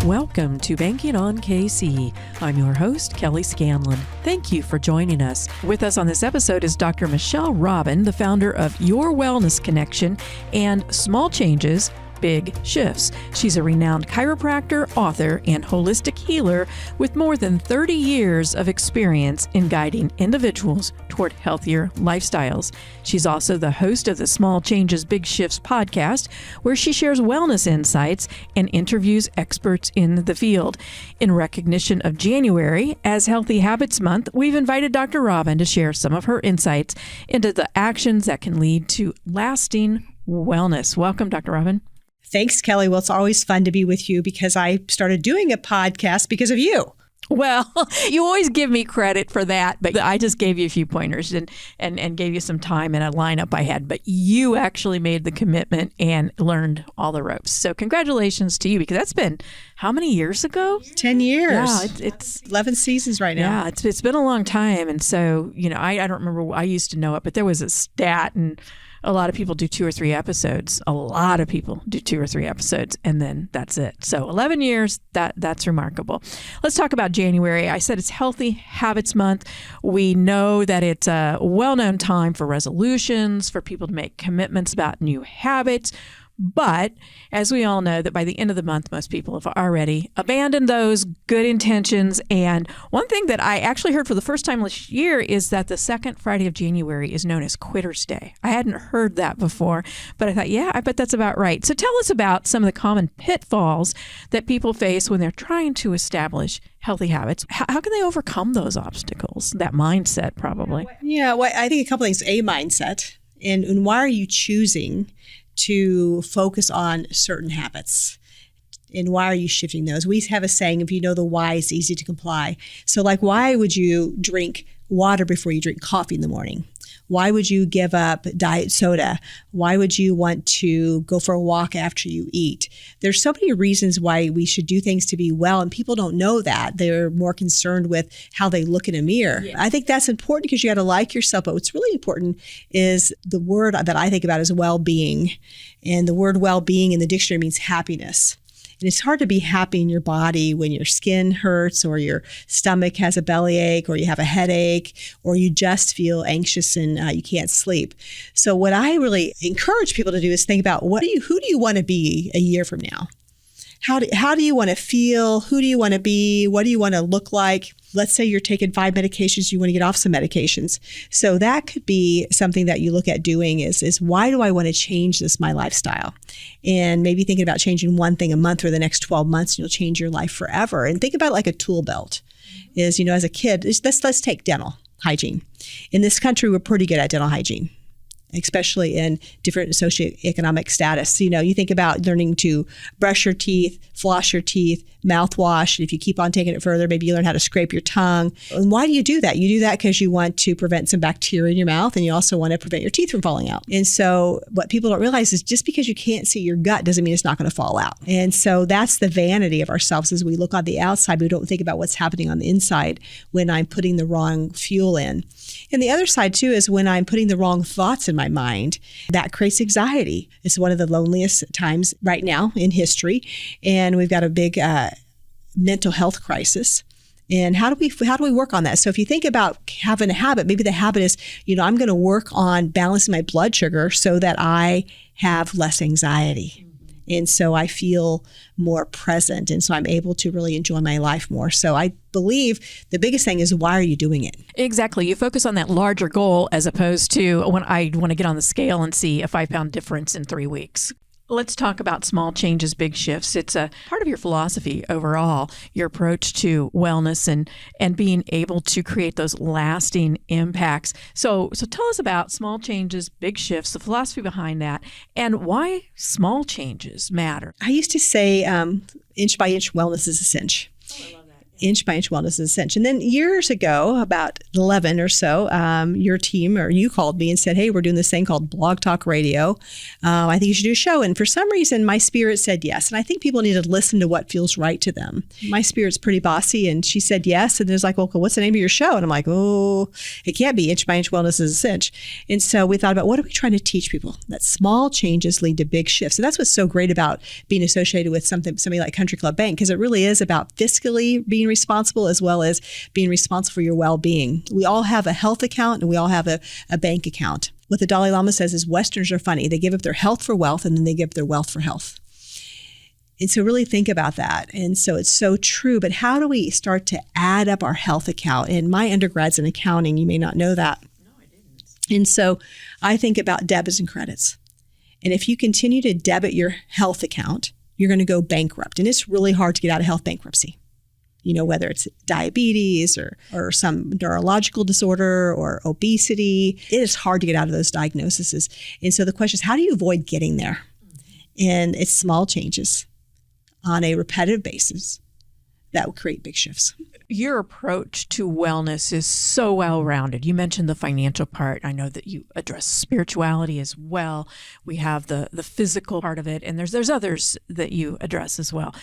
Welcome to Banking on KC. I'm your host, Kelly Scanlon. Thank you for joining us. With us on this episode is Dr. Michelle Robin, the founder of Your Wellness Connection and Small Changes, Big Shifts. She's a renowned chiropractor, author, and holistic healer with more than 30 years of experience in guiding individuals toward healthier lifestyles. She's also the host of the Small Changes, Big Shifts podcast, where she shares wellness insights and interviews experts in the field. In recognition of January as Healthy Habits Month, we've invited Dr. Robin to share some of her insights into the actions that can lead to lasting wellness. Welcome, Dr. Robin. Thanks, Kelly. Well, it's always fun to be with you because I started doing a podcast because of you. Well, you always give me credit for that, but I just gave you a few pointers and gave you some time and a lineup I had. But you actually made the commitment and learned all the ropes. So congratulations to you, because that's been how many years ago? 10 years. Yeah, it's 11 seasons right now. Yeah, it's been a long time. And so, I don't remember, I used to know it, but there was a stat, and a lot of people do 2 or 3 episodes. A lot of people do 2 or 3 episodes, and then that's it. So 11 years, that's remarkable. Let's talk about January. I said it's Healthy Habits Month. We know that it's a well-known time for resolutions, for people to make commitments about new habits. But as we all know, that by the end of the month, most people have already abandoned those good intentions. And one thing that I actually heard for the first time this year is that the second Friday of January is known as Quitter's Day. I hadn't heard that before, but I thought, yeah, I bet that's about right. So tell us about some of the common pitfalls that people face when they're trying to establish healthy habits. How can they overcome those obstacles? That mindset, probably. Yeah, well, I think a couple things. A, mindset. And why are you choosing to focus on certain habits? And why are you shifting those? We have a saying, if you know the why, it's easy to comply. So like, why would you drink water before you drink coffee in the morning? Why would you give up diet soda? Why would you want to go for a walk after you eat? There's so many reasons why we should do things to be well, and people don't know that. They're more concerned with how they look in a mirror. Yeah. I think that's important because you got to like yourself, but what's really important is the word that I think about is well-being. And the word well-being in the dictionary means happiness. And it's hard to be happy in your body when your skin hurts, or your stomach has a bellyache, or you have a headache, or you just feel anxious and you can't sleep. So what I really encourage people to do is think about who do you want to be a year from now? How do you want to feel? Who do you want to be? What do you want to look like? Let's say you're taking 5 medications, you want to get off some medications. So that could be something that you look at doing is why do I want to change my lifestyle? And maybe thinking about changing one thing a month or the next 12 months, and you'll change your life forever. And think about it like a tool belt. As a kid, let's take dental hygiene. In this country, we're pretty good at dental hygiene, especially in different socioeconomic status. You think about learning to brush your teeth, floss your teeth, mouthwash. If you keep on taking it further, maybe you learn how to scrape your tongue. And why do you do that? You do that because you want to prevent some bacteria in your mouth, and you also want to prevent your teeth from falling out. And so what people don't realize is just because you can't see your gut doesn't mean it's not going to fall out. And so that's the vanity of ourselves. As we look on the outside, we don't think about what's happening on the inside when I'm putting the wrong fuel in. And the other side too is when I'm putting the wrong thoughts in my mind, that creates anxiety. It's one of the loneliest times right now in history, and we've got a big mental health crisis. And how do we work on that? So if you think about having a habit, maybe the habit is, I'm going to work on balancing my blood sugar so that I have less anxiety. And so I feel more present. And so I'm able to really enjoy my life more. So I believe the biggest thing is, why are you doing it? Exactly. You focus on that larger goal as opposed to when I want to get on the scale and see a 5-pound difference in 3 weeks. Let's talk about small changes, big shifts. It's a part of your philosophy overall, your approach to wellness and being able to create those lasting impacts. So tell us about small changes, big shifts, the philosophy behind that, and why small changes matter. I used to say inch by inch wellness is a cinch. Inch by Inch Wellness is Cinch. And then years ago, about 11 or so, your team or you called me and said, hey, we're doing this thing called Blog Talk Radio. I think you should do a show. And for some reason, my spirit said yes. And I think people need to listen to what feels right to them. My spirit's pretty bossy. And she said yes. And there's like, well, what's the name of your show? And I'm like, oh, it can't be Inch by Inch Wellness is a Cinch. And so we thought about what are we trying to teach people? That small changes lead to big shifts. And that's what's so great about being associated with somebody like Country Club Bank, because it really is about fiscally being responsible as well as being responsible for your well-being. We all have a health account and we all have a bank account. What the Dalai Lama says is Westerners are funny. They give up their health for wealth and then they give up their wealth for health. And so really think about that. And so it's so true. But how do we start to add up our health account? And my undergrad's in accounting. You may not know that. No, I didn't. And so I think about debits and credits. And if you continue to debit your health account, you're going to go bankrupt. And it's really hard to get out of health bankruptcy. You know, whether it's diabetes or some neurological disorder or obesity, it is hard to get out of those diagnoses. And so the question is, how do you avoid getting there? And it's small changes on a repetitive basis that will create big shifts. Your approach to wellness is so well-rounded. You mentioned the financial part. I know that you address spirituality as well. We have the physical part of it, and there's others that you address as well.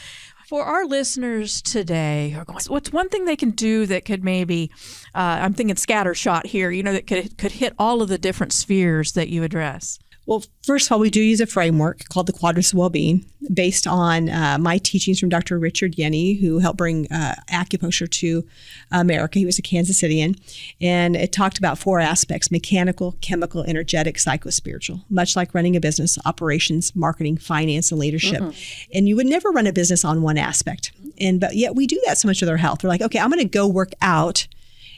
For our listeners today, who are going, what's one thing they can do that could maybe, I'm thinking scattershot here, that could hit all of the different spheres that you address? Well, first of all, we do use a framework called the Quadrants of Wellbeing based on my teachings from Dr. Richard Yenny, who helped bring acupuncture to America. He was a Kansas Cityan. And it talked about 4 aspects: mechanical, chemical, energetic, psychospiritual, much like running a business: operations, marketing, finance, and leadership. Mm-hmm. And you would never run a business on one aspect. But yet we do that so much with our health. We're like, okay, I'm going to go work out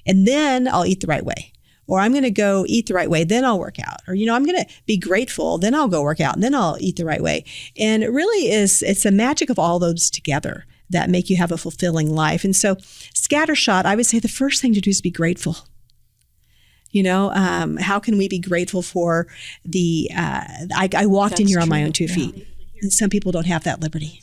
and then I'll eat the right way. Or I'm going to go eat the right way, then I'll work out. Or, I'm going to be grateful, then I'll go work out, and then I'll eat the right way. And it really is, it's the magic of all those together that make you have a fulfilling life. And so scattershot, I would say the first thing to do is be grateful. How can we be grateful for I walked That's in here on my own 2 feet. And some people don't have that liberty.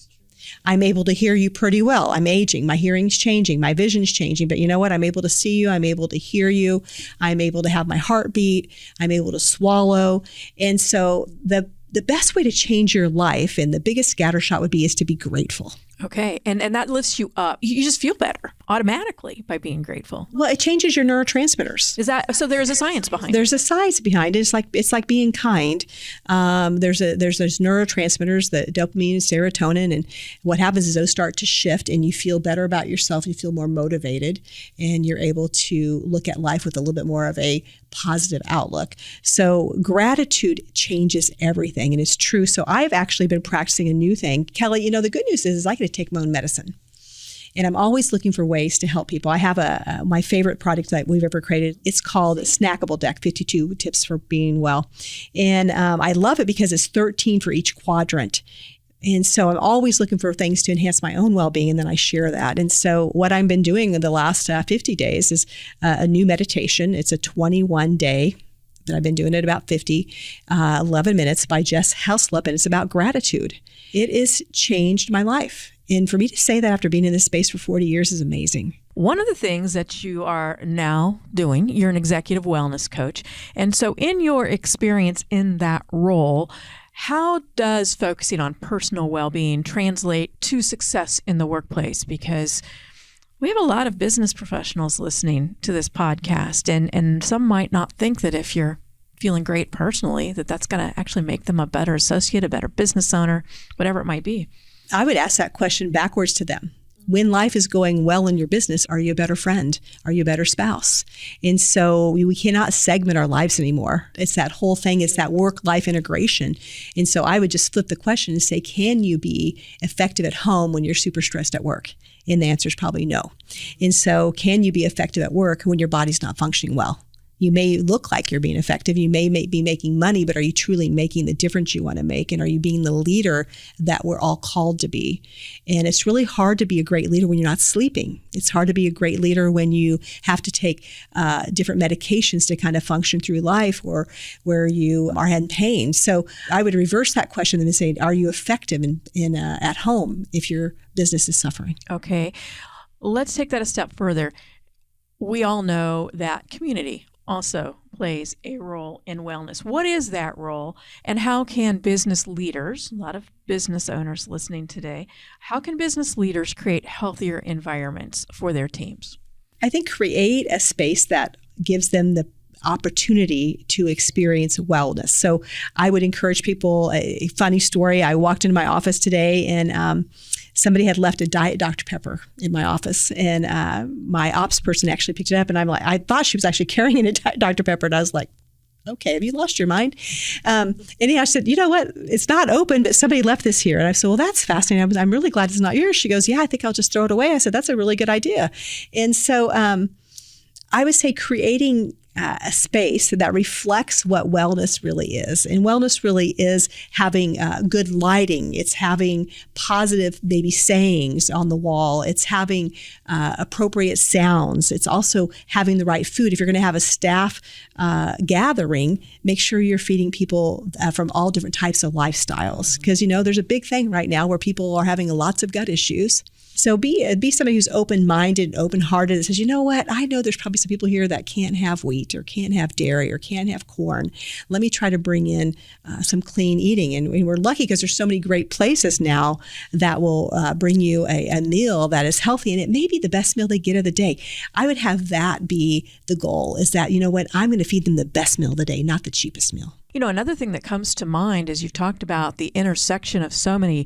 I'm able to hear you pretty well. I'm aging. My hearing's changing. My vision's changing. But you know what? I'm able to see you. I'm able to hear you. I'm able to have my heartbeat. I'm able to swallow. And so the best way to change your life, and the biggest scattershot would be, is to be grateful. Okay. And that lifts you up. You just feel better automatically by being grateful. Well, it changes your neurotransmitters. Is that so? There's a science behind it. There's a science behind it. It's like being kind. There's those neurotransmitters, the dopamine and serotonin, and what happens is those start to shift, and you feel better about yourself. You feel more motivated, and you're able to look at life with a little bit more of a positive outlook. So gratitude changes everything, and it's true. So I've actually been practicing a new thing. Kelly, the good news is I get to take my own medicine. And I'm always looking for ways to help people. I have my favorite product that we've ever created. It's called Snackable Deck, 52 Tips for Being Well. And I love it because it's 13 for each quadrant. And so I'm always looking for things to enhance my own well-being, and then I share that. And so what I've been doing in the last 50 days is a new meditation. It's a 21-day, but I've been doing it about 50, 11 minutes by Jess Heslop, and it's about gratitude. It has changed my life. And for me to say that after being in this space for 40 years is amazing. One of the things that you are now doing, you're an executive wellness coach. And so in your experience in that role, how does focusing on personal well-being translate to success in the workplace? Because we have a lot of business professionals listening to this podcast, and some might not think that if you're feeling great personally, that's going to actually make them a better associate, a better business owner, whatever it might be. I would ask that question backwards to them. When life is going well in your business, are you a better friend? Are you a better spouse? And so we cannot segment our lives anymore. It's that whole thing. It's that work-life integration. And so I would just flip the question and say, can you be effective at home when you're super stressed at work? And the answer is probably no. And so can you be effective at work when your body's not functioning well? You may look like you're being effective. You may be making money, but are you truly making the difference you want to make? And are you being the leader that we're all called to be? And it's really hard to be a great leader when you're not sleeping. It's hard to be a great leader when you have to take different medications to kind of function through life, or where you are in pain. So I would reverse that question and say, are you effective at home if your business is suffering? Okay. let's take that a step further. We all know that community also plays a role in wellness. What is that role, and how can business leaders, a lot of business owners listening today, how can business leaders create healthier environments for their teams? I think create a space that gives them the opportunity to experience wellness. So I would encourage people, a funny story, I walked into my office today and somebody had left a Diet Dr. Pepper in my office, and my ops person actually picked it up, and I'm like, I thought she was actually carrying a Diet Dr. Pepper, and I was like, okay, have you lost your mind? Anyhow, I said, you know what? It's not open, but somebody left this here. And I said, well, that's fascinating. I'm really glad it's not yours. She goes, yeah, I think I'll just throw it away. I said, that's a really good idea. And so I would say creating a space that reflects what wellness really is. And wellness really is having good lighting. It's having positive maybe sayings on the wall. It's having appropriate sounds. It's also having the right food. If you're going to have a staff gathering, make sure you're feeding people from all different types of lifestyles. Because, there's a big thing right now where people are having lots of gut issues. So be somebody who's open-minded, open-hearted, that says, you know what, I know there's probably some people here that can't have wheat or can't have dairy or can't have corn. Let me try to bring in some clean eating. And we're lucky because there's so many great places now that will bring you a meal that is healthy, and it may be the best meal they get of the day. I would have that be the goal, is that, you know what, I'm going to feed them the best meal of the day, not the cheapest meal. Another thing that comes to mind as you've talked about the intersection of so many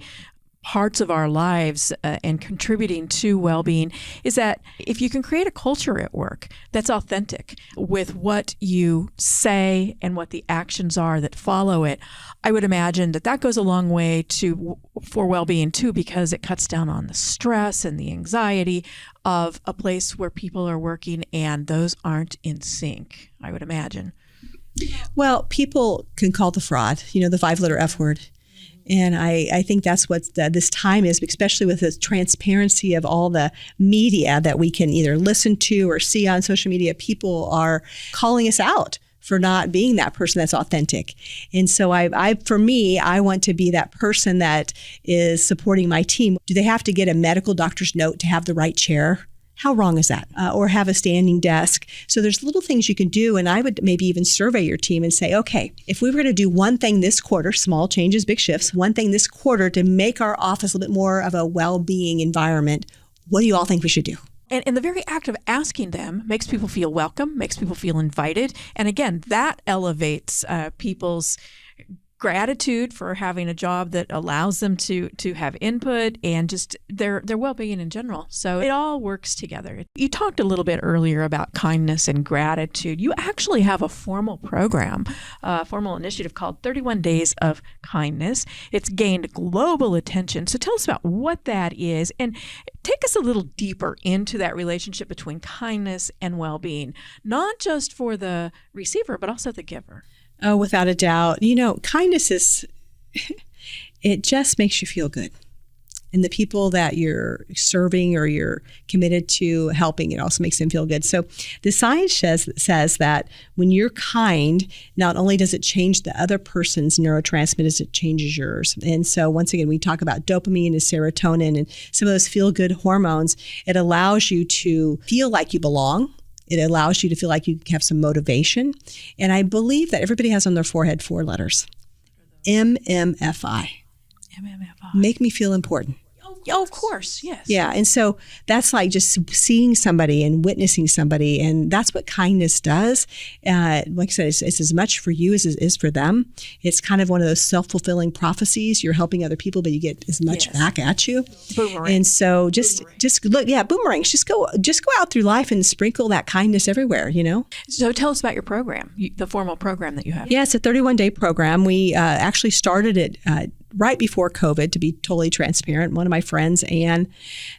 parts of our lives and contributing to well-being is that if you can create a culture at work that's authentic with what you say and what the actions are that follow it, I would imagine that goes a long way for well-being too, because it cuts down on the stress and the anxiety of a place where people are working and those aren't in sync, I would imagine. Well, people can call the fraud, the 5-letter F word. And I think that's what this time is, especially with the transparency of all the media that we can either listen to or see on social media. People are calling us out for not being that person that's authentic. And so for me, I want to be that person that is supporting my team. Do they have to get a medical doctor's note to have the right chair? How wrong is that? Or have a standing desk. So there's little things you can do. And I would maybe even survey your team and say, okay, if we were going to do one thing this quarter, small changes, big shifts, one thing this quarter to make our office a little bit more of a well-being environment, what do you all think we should do? And the very act of asking them makes people feel welcome, makes people feel invited. And again, that elevates people's gratitude for having a job that allows them to have input and just their well-being in general. So it all works together. You talked a little bit earlier about kindness and gratitude. You actually have a formal program, a formal initiative called 31 Days of Kindness. It's gained global attention. So tell us about what that is and take us a little deeper into that relationship between kindness and well-being, not just for the receiver, but also the giver. Oh, without a doubt. Kindness it just makes you feel good. And the people that you're serving or you're committed to helping, it also makes them feel good. So the science says that when you're kind, not only does it change the other person's neurotransmitters, it changes yours. And so once again, we talk about dopamine and serotonin and some of those feel-good hormones. It allows you to feel like you belong. It allows you to feel like you have some motivation. And I believe that everybody has on their forehead 4 letters. MMFI. MMFI. Make me feel important. Oh, of course, yes. Yeah, and so that's like just seeing somebody and witnessing somebody, and that's what kindness does. Like I said, it's as much for you as it is for them. It's kind of one of those self-fulfilling prophecies. You're helping other people, but you get as much back at you. Boomerang. And so just look, boomerangs. Just go out through life and sprinkle that kindness everywhere. So tell us about your program, the formal program that you have. Yeah, it's a 31-day program. We actually started it right before COVID, to be totally transparent. One of my friends, Ann,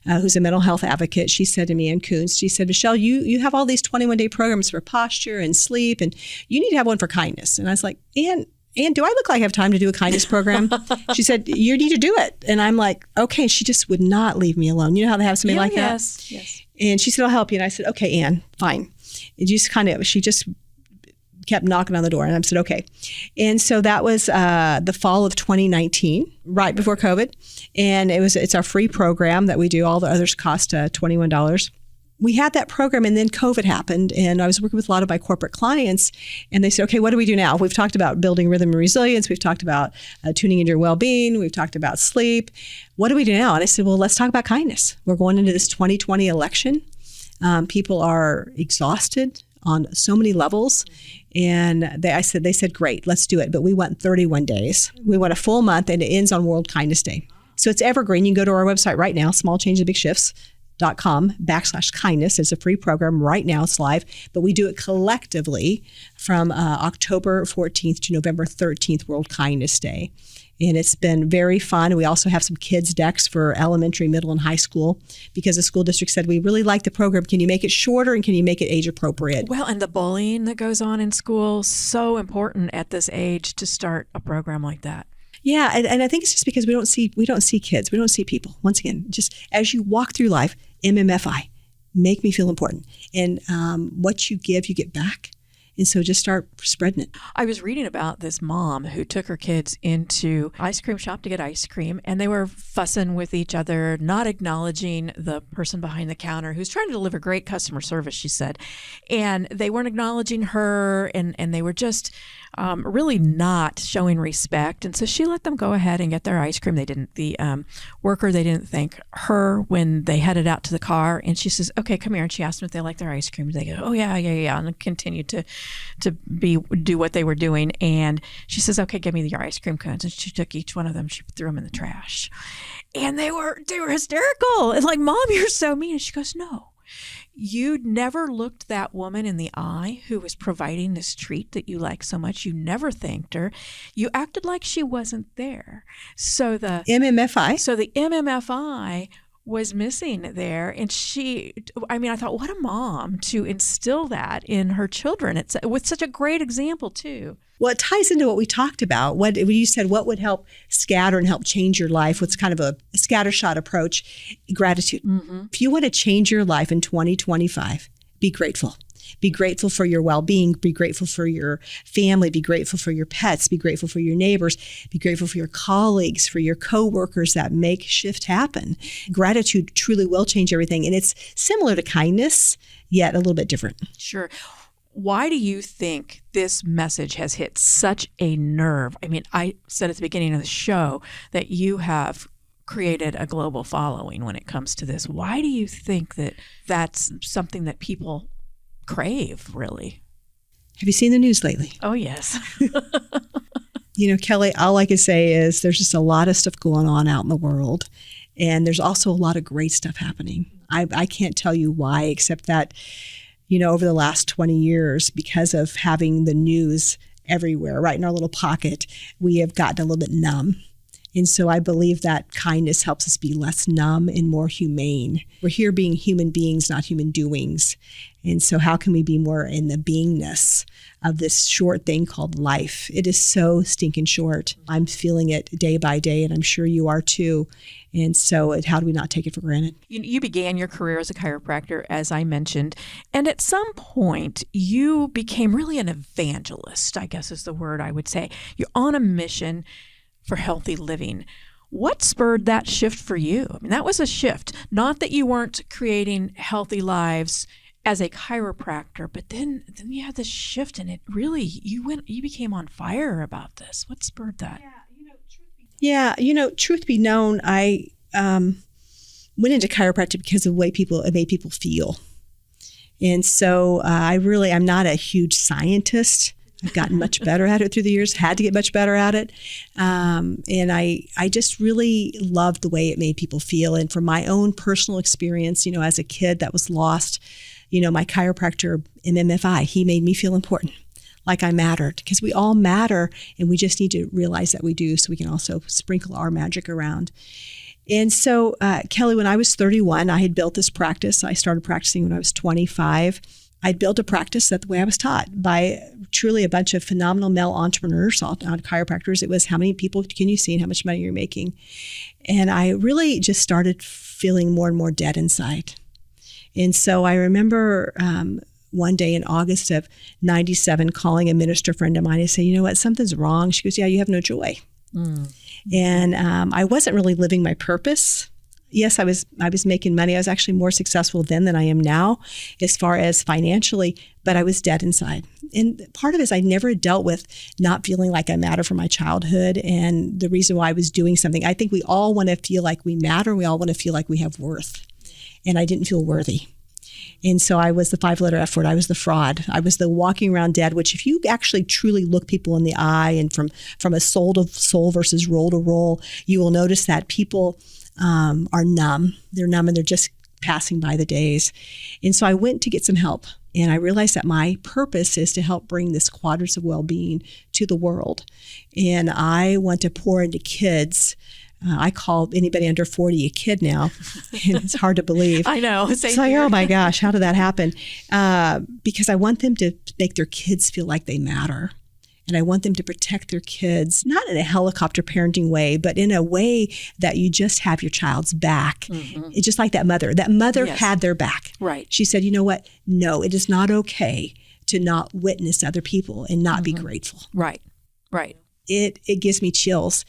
who's a mental health advocate, she said to me, Ann Coons, she said, Michelle, you have all these 21-day programs for posture and sleep, and you need to have one for kindness. And I was like, Ann, do I look like I have time to do a kindness program? She said, you need to do it. And I'm like, okay. She just would not leave me alone. You know how they have somebody like that? Yes. And she said, I'll help you. And I said, okay, Ann, fine. She just kept knocking on the door, and I said, okay. And so that was the fall of 2019, right before COVID. And it's our free program that we do. All the others cost $21. We had that program, and then COVID happened, and I was working with a lot of my corporate clients, and they said, okay, what do we do now? We've talked about building rhythm and resilience. We've talked about tuning into your well-being. We've talked about sleep. What do we do now? And I said, well, let's talk about kindness. We're going into this 2020 election. People are exhausted on so many levels. And they said, great, let's do it. But we went 31 days. We went a full month, and it ends on World Kindness Day. So it's evergreen. You can go to our website right now, smallchangesbigshift's.com/kindness. It's a free program right now. It's live, but we do it collectively from October 14th to November 13th, World Kindness Day. And it's been very fun. We also have some kids decks for elementary, middle, and high school because the school district said, we really like the program. Can you make it shorter and can you make it age appropriate? Well, and the bullying that goes on in school, so important at this age to start a program like that. Yeah, and I think it's just because we don't see kids, we don't see people. Once again, just as you walk through life, MMFI, make me feel important. And what you give, you get back. And so just start spreading it. I was reading about this mom who took her kids into ice cream shop to get ice cream, and they were fussing with each other, not acknowledging the person behind the counter who's trying to deliver great customer service, she said. And they weren't acknowledging her, and they were just really not showing respect. And so she let them go ahead and get their ice cream. They didn't thank her when they headed out to the car. And she says, okay, come here. And she asked them if they like their ice cream. They go, oh, yeah. And continued to do what they were doing. And she says, okay, give me your ice cream cones. And she took each one of them. She threw them in the trash. And they were hysterical. It's like, Mom, you're so mean. And she goes, no. You never looked that woman in the eye who was providing this treat that you like so much. You never thanked her. You acted like she wasn't there. So the MMFI was missing there. And I thought, what a mom to instill that in her children. It's with such a great example too. Well, it ties into what we talked about. When you said what would help scatter and help change your life, what's kind of a scattershot approach, gratitude. Mm-hmm. If you want to change your life in 2025, be grateful. Be grateful for your well-being. Be grateful for your family. Be grateful for your pets. Be grateful for your neighbors. Be grateful for your colleagues, for your coworkers that make shift happen. Gratitude truly will change everything. And it's similar to kindness, yet a little bit different. Sure. Why do you think this message has hit such a nerve? I mean, I said at the beginning of the show that you have created a global following when it comes to this. Why do you think that that's something that people crave, really? Have you seen the news lately? Oh, yes. Kelly, all I can say is there's just a lot of stuff going on out in the world. And there's also a lot of great stuff happening. I can't tell you why, except that over the last 20 years, because of having the news everywhere, right in our little pocket, we have gotten a little bit numb. And so I believe that kindness helps us be less numb and more humane. We're here being human beings, not human doings. And so how can we be more in the beingness of this short thing called life? It is so stinking short. I'm feeling it day by day, and I'm sure you are too. And so how do we not take it for granted? You began your career as a chiropractor, as I mentioned, and at some point you became really an evangelist, I guess is the word I would say. You're on a mission for healthy living. What spurred that shift for you? I mean, that was a shift. Not that you weren't creating healthy lives as a chiropractor, but then you had this shift, and it really, you became on fire about this. What spurred that? Truth be known, I went into chiropractic because of the way it made people feel. And so I'm not a huge scientist. I've gotten much better at it through the years, had to get much better at it. And I just really loved the way it made people feel. And from my own personal experience, as a kid that was lost, my chiropractor, MMFI, he made me feel important, like I mattered, because we all matter, and we just need to realize that we do, so we can also sprinkle our magic around. And so, Kelly, when I was 31, I had built this practice. I started practicing when I was 25. I'd built a practice that the way I was taught by truly a bunch of phenomenal male entrepreneurs, all chiropractors. It was, how many people can you see and how much money you're making? And I really just started feeling more and more dead inside. And so I remember one day in August of 97 calling a minister friend of mine and say, you know what, something's wrong. She goes, yeah, you have no joy. And I wasn't really living my purpose. Yes, I was making money. I was actually more successful then than I am now as far as financially, but I was dead inside. And part of it is I never dealt with not feeling like I matter from my childhood and the reason why I was doing something. I think we all want to feel like we matter. We all want to feel like we have worth. And I didn't feel worthy. And so I was the 5-letter F word. I was the fraud. I was the walking around dead, which if you actually truly look people in the eye and from a soul to soul versus role to role, you will notice that people are numb. They're numb and they're just passing by the days. And so I went to get some help. And I realized that my purpose is to help bring this quadrants of well-being to the world. And I want to pour into kids. I call anybody under 40 a kid now. And it's hard to believe. I know. It's like, oh my gosh, how did that happen? Because I want them to make their kids feel like they matter. And I want them to protect their kids, not in a helicopter parenting way, but in a way that you just have your child's back. It's just like that mother. That mother had their back. Right. She said, you know what? No, it is not okay to not witness other people and not be grateful. Right. Right. It gives me chills.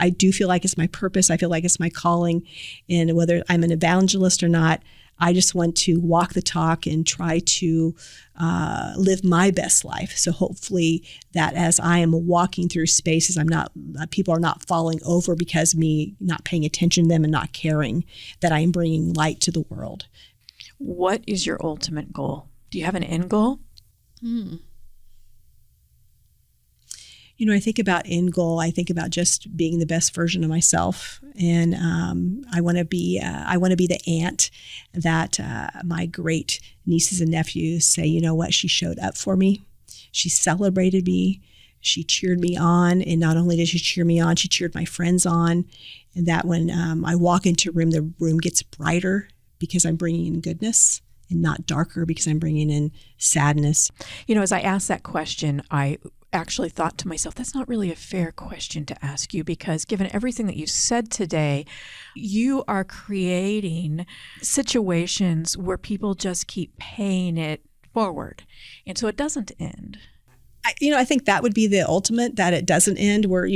I do feel like it's my purpose. I feel like it's my calling. And whether I'm an evangelist or not, I just want to walk the talk and try to live my best life. So hopefully that as I am walking through spaces, people are not falling over because of me not paying attention to them and not caring, that I am bringing light to the world. What is your ultimate goal? Do you have an end goal? You know, I think about end goal. I think about just being the best version of myself, and I want to be the aunt that my great nieces and nephews say, you know what, she showed up for me, she celebrated me, she cheered me on, and not only did she cheer me on, she cheered my friends on, and that when I walk into a room, the room gets brighter because I'm bringing in goodness and not darker because I'm bringing in sadness. You know, as I asked that question, I actually thought to myself, that's not really a fair question to ask you, because given everything that you said today, you are creating situations where people just keep paying it forward. And so it doesn't end. I think that would be the ultimate, that it doesn't end, where,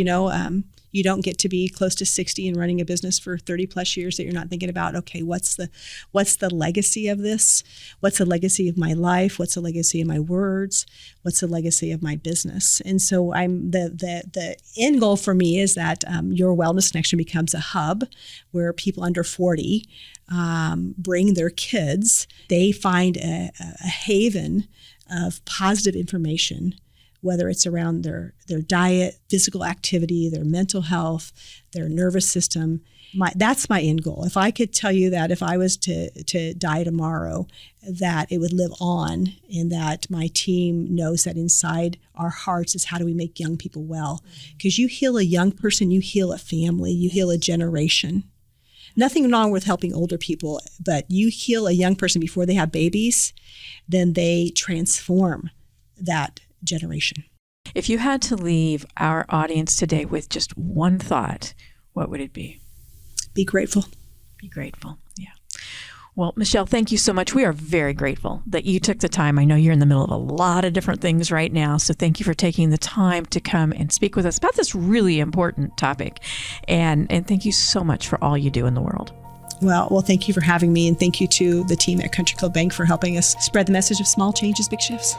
you don't get to be close to 60 and running a business for 30 plus years that you're not thinking about, okay, what's the legacy of this? What's the legacy of my life? What's the legacy of my words? What's the legacy of my business? And so the end goal for me is that Your Wellness Connection becomes a hub where people under 40 bring their kids. They find a haven of positive information, whether it's around their diet, physical activity, their mental health, their nervous system. That's my end goal. If I could tell you that if I was to die tomorrow, that it would live on, and that my team knows that inside our hearts is how do we make young people well. Because you heal a young person, you heal a family, you heal a generation. Nothing wrong with helping older people, but you heal a young person before they have babies, then they transform that generation. If you had to leave our audience today with just one thought, what would it be? Be grateful. Be grateful. Yeah. Well, Michelle, thank you so much. We are very grateful that you took the time. I know you're in the middle of a lot of different things right now, so thank you for taking the time to come and speak with us about this really important topic. And thank you so much for all you do in the world. Well, thank you for having me, and thank you to the team at Country Club Bank for helping us spread the message of small changes, big shifts.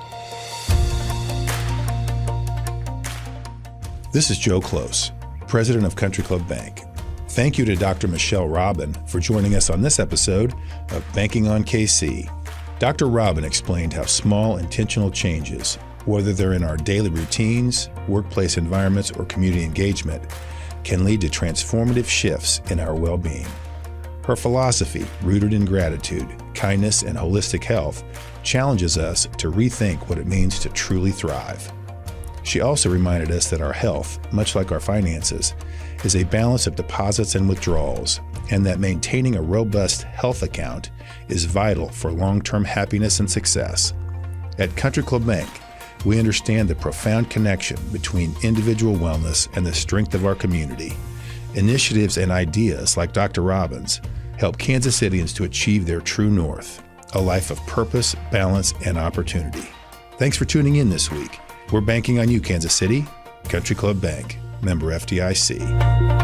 This is Joe Close, president of Country Club Bank. Thank you to Dr. Michelle Robin for joining us on this episode of Banking on KC. Dr. Robin explained how small intentional changes, whether they're in our daily routines, workplace environments, or community engagement, can lead to transformative shifts in our well-being. Her philosophy, rooted in gratitude, kindness, and holistic health, challenges us to rethink what it means to truly thrive. She also reminded us that our health, much like our finances, is a balance of deposits and withdrawals, and that maintaining a robust health account is vital for long-term happiness and success. At Country Club Bank, we understand the profound connection between individual wellness and the strength of our community. Initiatives and ideas like Dr. Robin's help Kansas Cityans to achieve their true north, a life of purpose, balance, and opportunity. Thanks for tuning in this week. We're banking on you, Kansas City. Country Club Bank, member FDIC.